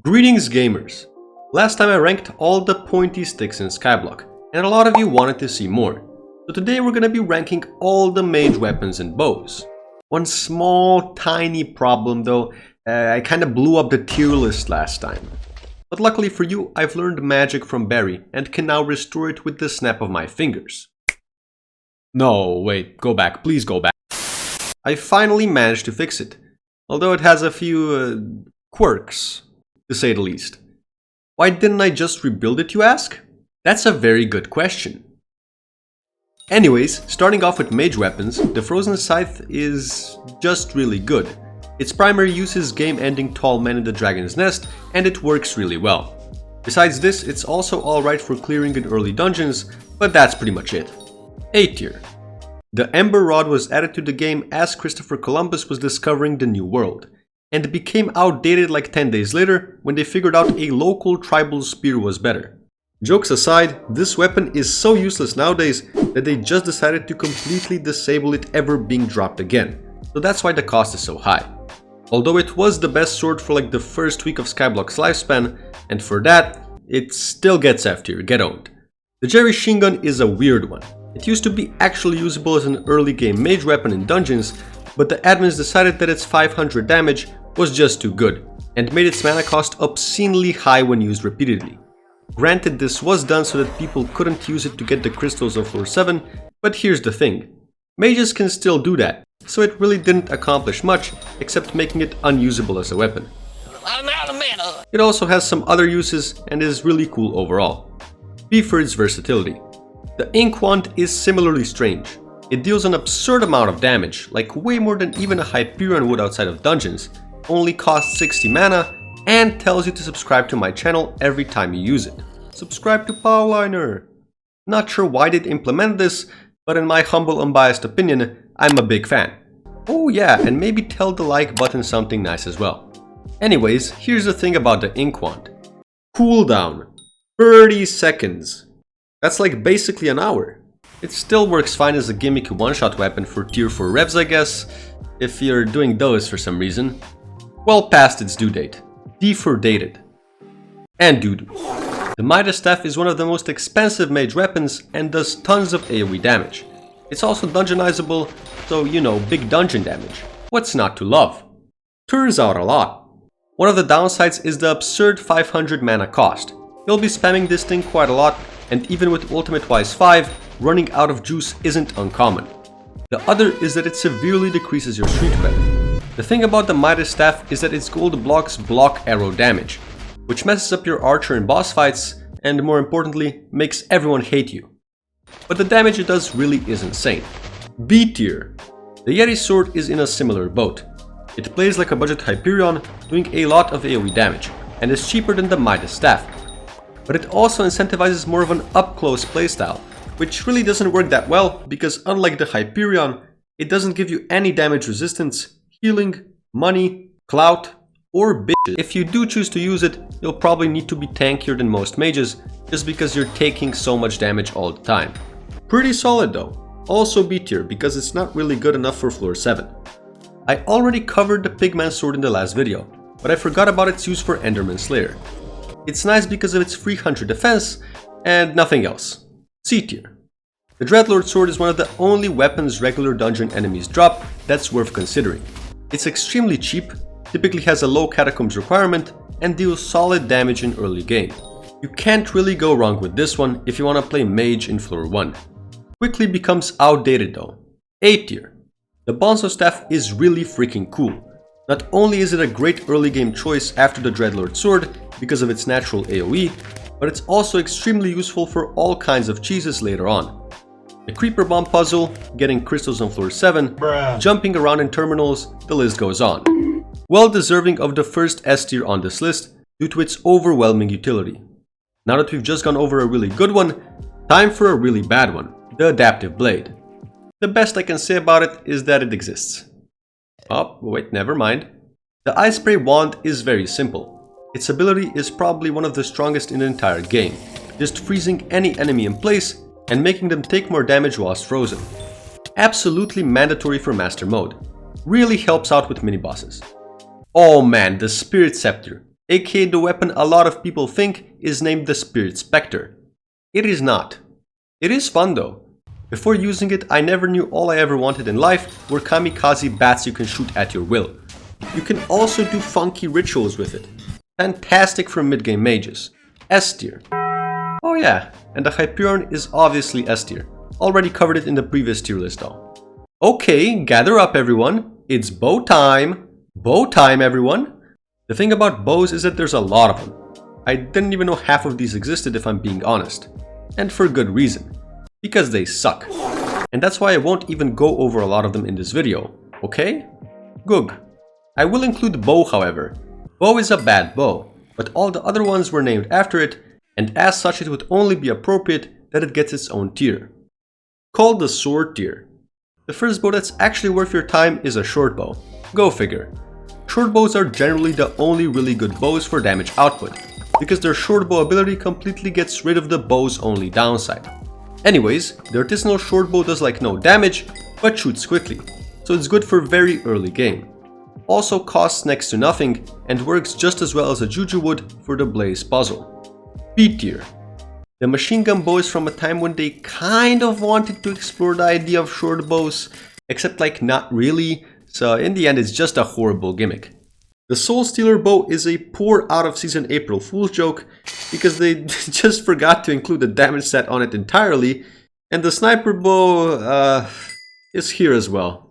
Greetings gamers! Last time I ranked all the pointy sticks in Skyblock, and a lot of you wanted to see more. So today we're gonna be ranking all the mage weapons and bows. One small tiny problem though, I kinda blew up the tier list last time. But luckily for you, I've learned magic from Barry and can now restore it with the snap of my fingers. No, wait, go back, please go back. I finally managed to fix it, although it has a few quirks, to say the least. Why didn't I just rebuild it, you ask? That's a very good question. Anyways, starting off with Mage Weapons, the Frozen Scythe is just really good. Its primary use is game-ending Tall Man in the Dragon's Nest, and it works really well. Besides this, it's also alright for clearing in early dungeons, but that's pretty much it. A tier. The Ember Rod was added to the game as Christopher Columbus was discovering the New World, and became outdated like 10 days later when they figured out a local tribal spear was better. Jokes aside, this weapon is so useless nowadays that they just decided to completely disable it ever being dropped again, so that's why the cost is so high. Although it was the best sword for like the first week of Skyblock's lifespan, and for that, it still gets F tier, get owned. The Jerry Shin Gun is a weird one. It used to be actually usable as an early game mage weapon in dungeons, but the admins decided that its 500 damage was just too good, and made its mana cost obscenely high when used repeatedly. Granted, this was done so that people couldn't use it to get the crystals on floor 7, but here's the thing. Mages can still do that, so it really didn't accomplish much except making it unusable as a weapon. It also has some other uses and is really cool overall. B for its versatility. The Ink Wand is similarly strange. It deals an absurd amount of damage, like way more than even a Hyperion would outside of dungeons, only costs 60 mana, and tells you to subscribe to my channel every time you use it. Subscribe to Powliner! Not sure why they'd implement this, but in my humble unbiased opinion, I'm a big fan. Oh yeah, and maybe tell the like button something nice as well. Anyways, here's the thing about the Ink Wand. Cooldown. 30 seconds. That's like basically an hour. It still works fine as a gimmick one-shot weapon for tier 4 revs, I guess, if you're doing those for some reason. Well past its due date. D for dated. And dude, the Midas Staff is one of the most expensive mage weapons and does tons of AoE damage. It's also dungeonizable, so you know, big dungeon damage. What's not to love? Turns out a lot. One of the downsides is the absurd 500 mana cost. You'll be spamming this thing quite a lot, and even with Ultimate Wise 5, running out of juice isn't uncommon. The other is that it severely decreases your street cred. The thing about the Midas Staff is that its gold blocks block arrow damage, which messes up your archer in boss fights and, more importantly, makes everyone hate you. But the damage it does really is insane. B tier. The Yeti Sword is in a similar boat. It plays like a budget Hyperion, doing a lot of AoE damage, and is cheaper than the Midas Staff. But it also incentivizes more of an up-close playstyle, which really doesn't work that well because unlike the Hyperion, it doesn't give you any damage resistance, healing, money, clout, or bitches. If you do choose to use it, you'll probably need to be tankier than most mages just because you're taking so much damage all the time. Pretty solid though. Also B tier because it's not really good enough for floor 7. I already covered the Pigman Sword in the last video, but I forgot about its use for Enderman Slayer. It's nice because of its 300 defense and nothing else. C tier. The Dreadlord Sword is one of the only weapons regular dungeon enemies drop that's worth considering. It's extremely cheap, typically has a low catacombs requirement, and deals solid damage in early game. You can't really go wrong with this one if you want to play mage in floor 1. Quickly becomes outdated though. A tier. The Bonso Staff is really freaking cool. Not only is it a great early game choice after the Dreadlord Sword because of its natural AoE, but it's also extremely useful for all kinds of cheeses later on. The Creeper Bomb puzzle, getting crystals on floor 7, jumping around in terminals, the list goes on. Well deserving of the first S tier on this list due to its overwhelming utility. Now that we've just gone over a really good one, time for a really bad one, the Adaptive Blade. The best I can say about it is that it exists. Oh, wait, never mind. The Ice Spray Wand is very simple. Its ability is probably one of the strongest in the entire game, just freezing any enemy in place and making them take more damage whilst frozen. Absolutely mandatory for Master Mode. Really helps out with mini bosses. Oh man, the Spirit Scepter. aka the weapon a lot of people think is named the Spirit Spectre. It is not. It is fun though. Before using it, I never knew all I ever wanted in life were kamikaze bats you can shoot at your will. You can also do funky rituals with it. Fantastic for mid-game mages. S tier. Oh yeah, and the Hyperion is obviously S tier. Already covered it in the previous tier list though. Okay, gather up everyone. It's bow time. Bow time everyone. The thing about bows is that there's a lot of them. I didn't even know half of these existed if I'm being honest. And for good reason. Because they suck. And that's why I won't even go over a lot of them in this video, okay? Good. I will include bow however. Bow is a bad bow, but all the other ones were named after it, and as such it would only be appropriate that it gets its own tier. Called the sword tier. The first bow that's actually worth your time is a short bow. Go figure. Short bows are generally the only really good bows for damage output, because their short bow ability completely gets rid of the bow's only downside. Anyways, the artisanal short bow does like no damage, but shoots quickly, so it's good for very early game. Also costs next to nothing and works just as well as a Juju would for the Blaze puzzle. B tier. The machine gun bow is from a time when they kind of wanted to explore the idea of short bows, except like not really, so in the end it's just a horrible gimmick. The Soul Stealer bow is a poor out of season April Fool's joke because they just forgot to include the damage set on it entirely, and the sniper bow is here as well.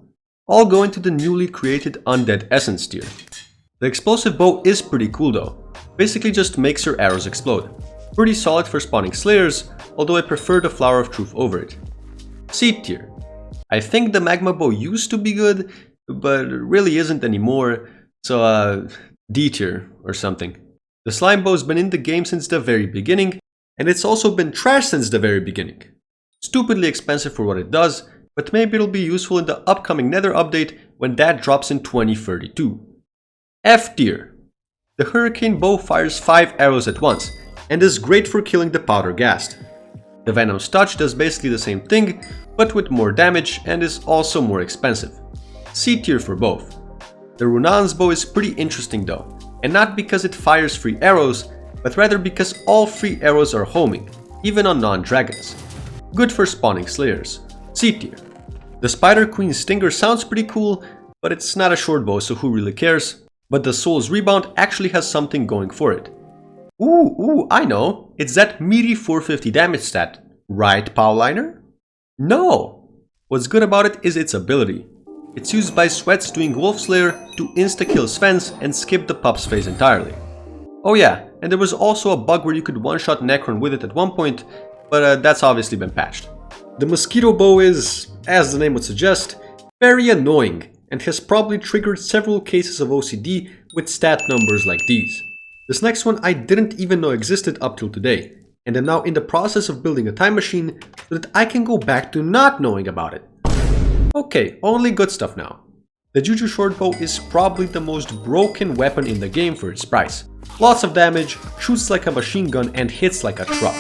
All go into the newly created Undead Essence tier. The explosive bow is pretty cool though, basically just makes your arrows explode. Pretty solid for spawning slayers, although I prefer the Flower of Truth over it. C tier. I think the Magma bow used to be good, but it really isn't anymore. So D tier or something. The slime bow's been in the game since the very beginning, and it's also been trash since the very beginning. Stupidly expensive for what it does, but maybe it'll be useful in the upcoming Nether update when that drops in 2032. F tier. The Hurricane bow fires 5 arrows at once, and is great for killing the Powder Ghast. The Venom's Touch does basically the same thing, but with more damage and is also more expensive. C tier for both. The Runan's bow is pretty interesting though, and not because it fires free arrows, but rather because all free arrows are homing, even on non-dragons. Good for spawning slayers. C tier. The Spider Queen's Stinger sounds pretty cool, but it's not a short bow, so who really cares? But the Soul's Rebound actually has something going for it. Ooh, I know, it's that meaty 450 damage stat, right Powliner? No! What's good about it is its ability. It's used by Sweats doing Wolf Slayer to insta-kill Svens and skip the pups phase entirely. Oh yeah, and there was also a bug where you could one-shot Necron with it at one point, but that's obviously been patched. The Mosquito Bow is, as the name would suggest, very annoying and has probably triggered several cases of OCD with stat numbers like these. This next one I didn't even know existed up till today, and am now in the process of building a time machine so that I can go back to not knowing about it. Okay, only good stuff now. The Juju Short Bow is probably the most broken weapon in the game for its price. Lots of damage, shoots like a machine gun and hits like a truck.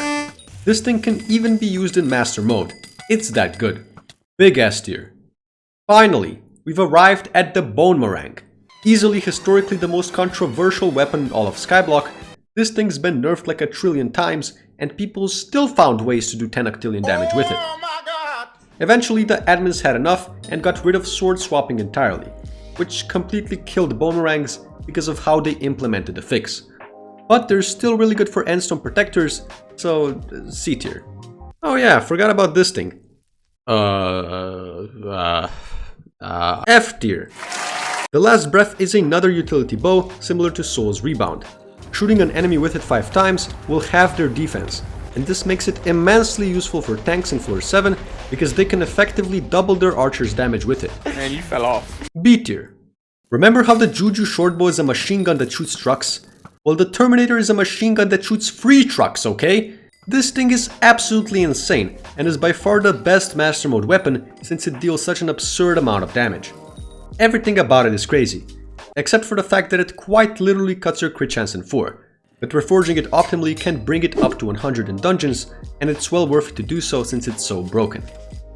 This thing can even be used in Master Mode. It's that good. Big S tier. Finally, we've arrived at the Bone Meringue. Easily historically the most controversial weapon in all of Skyblock, this thing's been nerfed like a trillion times and people still found ways to do 10 octillion damage with it. Eventually the admins had enough and got rid of sword swapping entirely, which completely killed Boomerangs because of how they implemented the fix. But they're still really good for endstone protectors, so C tier. Oh yeah, forgot about this thing. F tier. The Last Breath is another utility bow similar to Soul's Rebound. Shooting an enemy with it 5 times will halve their defense, and this makes it immensely useful for tanks in floor 7 because they can effectively double their archer's damage with it. Man, you fell off. B tier. Remember how the Juju Short Bow is a machine gun that shoots trucks? Well, the Terminator is a machine gun that shoots free trucks, okay? This thing is absolutely insane and is by far the best Master Mode weapon since it deals such an absurd amount of damage. Everything about it is crazy, except for the fact that it quite literally cuts your crit chance in 4. But reforging it optimally can bring it up to 100 in dungeons, and it's well worth it to do so since it's so broken.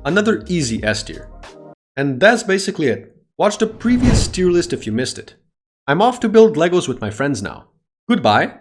Another easy S tier. And that's basically it. Watch the previous tier list if you missed it. I'm off to build Legos with my friends now. Goodbye.